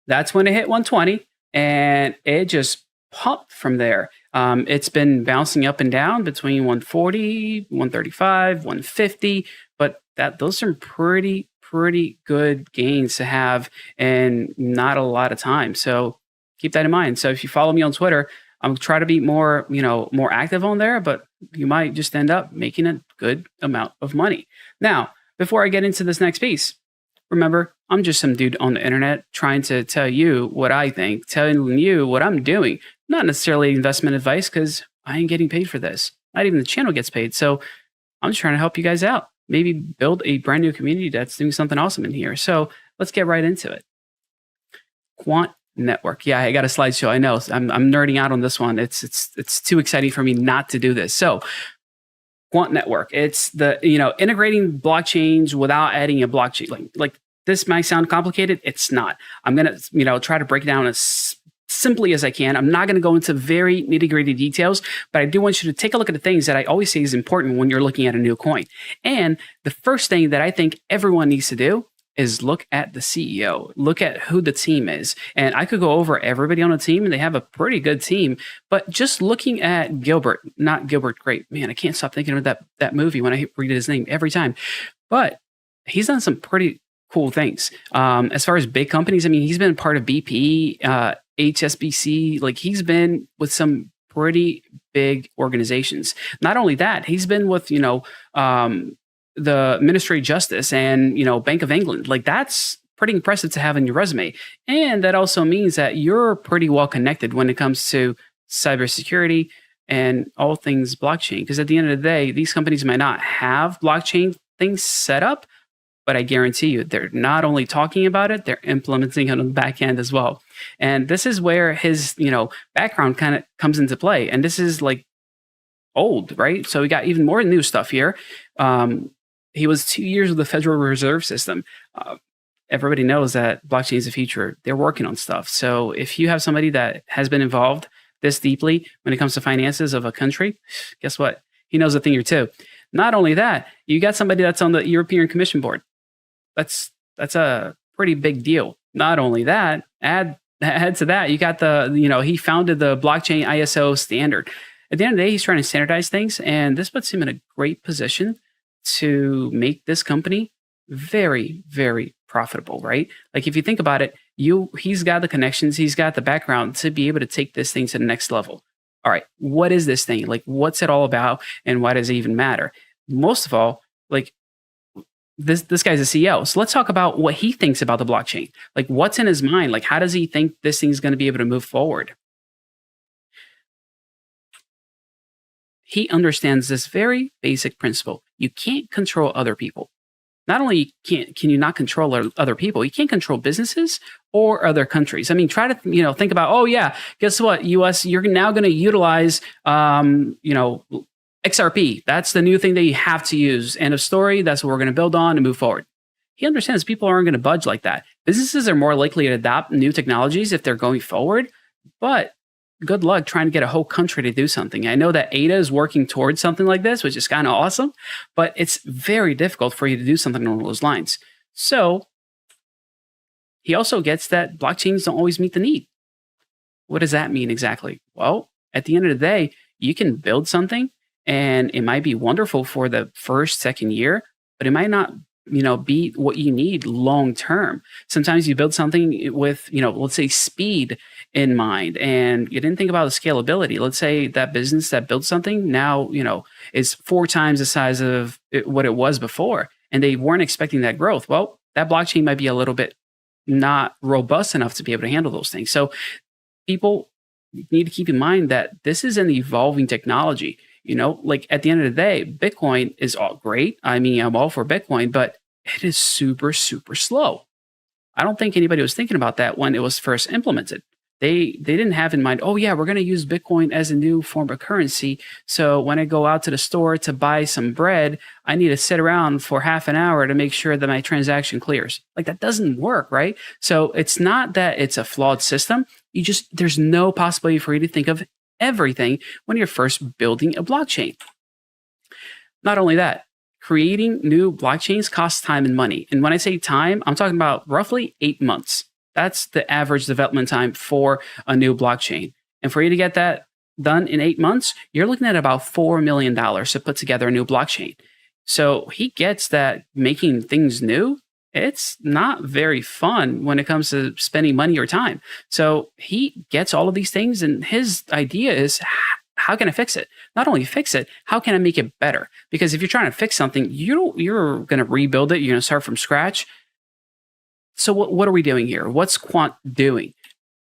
That's when it hit 120, and it just pumped from there. It's been bouncing up and down between 140, 135, 150, but those are pretty good gains to have in not a lot of time. So keep that in mind. So if you follow me on Twitter, I'm try to be more, more active on there, but you might just end up making a good amount of money. Now, before I get into this next piece, remember, I'm just some dude on the internet trying to tell you what I think, telling you what I'm doing. Not necessarily investment advice because I ain't getting paid for this. Not even the channel gets paid. So I'm just trying to help you guys out. Maybe build a brand new community that's doing something awesome in here. So let's get right into it. Quant Network. Yeah, I got a slideshow. I know. I'm nerding out on this one. It's too exciting for me not to do this. So Quant Network. It's the integrating blockchains without adding a blockchain. Like this might sound complicated. It's not. I'm gonna try to break it down as simply as I can. I'm not going to go into very nitty-gritty details, but I do want you to take a look at the things that I always say is important when you're looking at a new coin. And the first thing that I think everyone needs to do is look at the CEO, look at who the team is. And I could go over everybody on the team, and they have a pretty good team. But just looking at Gilbert, not Gilbert Grape, man, I can't stop thinking of that movie when I read his name every time. But he's done some pretty cool things. As far as big companies, I mean, he's been part of BP, HSBC, like he's been with some pretty big organizations. Not only that, he's been with, the Ministry of Justice and, Bank of England. Like that's pretty impressive to have in your resume. And that also means that you're pretty well connected when it comes to cybersecurity and all things blockchain. Because at the end of the day, these companies might not have blockchain things set up, but I guarantee you, they're not only talking about it, they're implementing it on the back end as well. And this is where his, background kind of comes into play. And this is like old, right? So we got even more new stuff here. He was 2 years with the Federal Reserve System. Everybody knows that blockchain is the future. They're working on stuff. So if you have somebody that has been involved this deeply when it comes to finances of a country, guess what? He knows a thing or two. Not only that, you got somebody that's on the European Commission board. That's a pretty big deal. Not only that, add to that, you got he founded the blockchain ISO standard. At the end of the day, he's trying to standardize things, and this puts him in a great position to make this company very, very profitable, right? Like if you think about it, he's got the connections, he's got the background to be able to take this thing to the next level. All right, what is this thing? Like, what's it all about, and why does it even matter? Most of all, like, this guy's a CEO. So let's talk about what he thinks about the blockchain. Like what's in his mind? Like how does he think this thing's going to be able to move forward? He understands this very basic principle. You can't control other people. Not only can you not control other people, you can't control businesses or other countries. I mean, try to think about, oh yeah, guess what, US, you're now going to utilize XRP, that's the new thing that you have to use. End of story. That's what we're going to build on and move forward. He understands people aren't going to budge like that. Businesses are more likely to adopt new technologies if they're going forward, but good luck trying to get a whole country to do something. I know that ADA is working towards something like this, which is kind of awesome, but it's very difficult for you to do something along those lines. So he also gets that blockchains don't always meet the need. What does that mean exactly? Well, at the end of the day, you can build something and it might be wonderful for the first, second year, but it might not, be what you need long term. Sometimes you build something with, let's say speed in mind, and you didn't think about the scalability. Let's say that business that built something now, is 4 times the size of what it was before, and they weren't expecting that growth. Well, that blockchain might be a little bit not robust enough to be able to handle those things. So people need to keep in mind that this is an evolving technology. Like at the end of the day, Bitcoin is all great. I mean, I'm all for Bitcoin, but it is super, super slow. I don't think anybody was thinking about that when it was first implemented. They didn't have in mind, oh yeah, we're going to use Bitcoin as a new form of currency. So when I go out to the store to buy some bread, I need to sit around for half an hour to make sure that my transaction clears. Like that doesn't work, right? So it's not that it's a flawed system. There's no possibility for you to think of everything when you're first building a blockchain. Not only that, creating new blockchains costs time and money. And when I say time, I'm talking about roughly 8 months. That's the average development time for a new blockchain. And for you to get that done in 8 months, you're looking at about $4 million to put together a new blockchain. So he gets that making things new, it's not very fun when it comes to spending money or time. So he gets all of these things, and his idea is, how can I fix it? Not only fix it, how can I make it better? Because if you're trying to fix something, you're going to rebuild it. You're going to start from scratch. So what are we doing here? What's Quant doing?